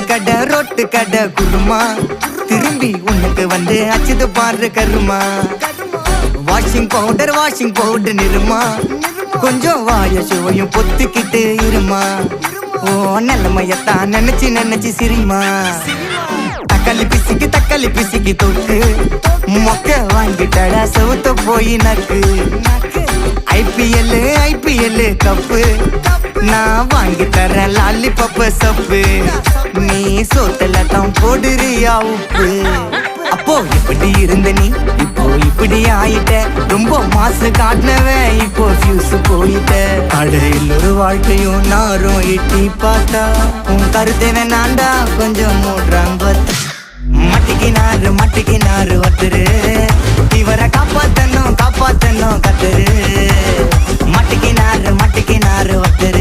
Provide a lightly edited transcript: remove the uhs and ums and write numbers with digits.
Road கடை குருமா திரும்பி உனக்கு வந்து அச்சுது பாரு கருமா. வாஷிங் பவுடர் நிறுமா கொஞ்சம் வாய சுவையும் பொத்துக்கிட்டு இருமா. ஓ நிலைமையத்தான் நினைச்சு சிரிமா. தக்காளி பிசிக்கு தொக்கு மொக்க வாங்கிட்டடா செவுத்த போய் நக்கு. ஐபிஎல் கப்பு நான் வாங்கி தரேன் லாலிபப்பு சப்பு. நீ சோத்துல தான் போடுறியா உப்பு. அப்போ இப்படி இருந்த நீ இப்போ இப்படி ஆயிட்ட. ரொம்ப மாசு காட்டினவன் இப்போ ஃபியூஸ் போயிட்ட. அடையில் ஒரு வாழ்க்கையும் நாரும் எட்டி பார்த்தா உன் கருத்தேன நான்டா கொஞ்சம் மூடுறாங்க. மட்டிக்கினாரு ஒருத்தரு இவரை காப்பாத்தணும் கத்துரு. மட்டிக்கினாரு ஒருத்தரு